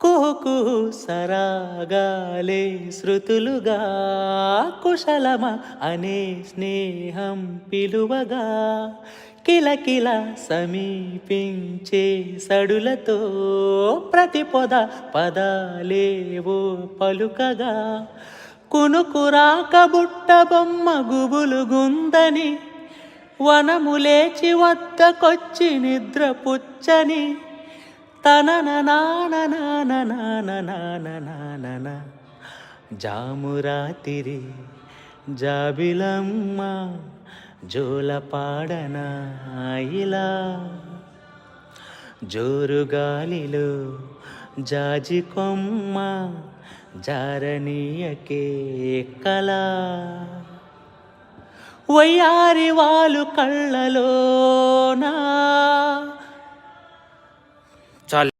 కుహు కుహు సరాగాలే శృతులుగా కుశలమ అనే స్నేహం పిలువగా కిలకిల సమీపించే సడులతో ప్రతి పొద పదాలేవో పలుకగా కునుకురాక బుట్ట బొమ్మ గుబులు గుందని వనములేచి వద్దకొచ్చి నిద్రపుచ్చని తనననాననాననాననాననానన జామురాతిరి జాబిలమ్మ జోలపాడన ఇలా జోరుగాలిలో జాజి కొమ్మ జారనీయకే కళ వయ్యారి వాలు కళ్ళలోనా. చాలు.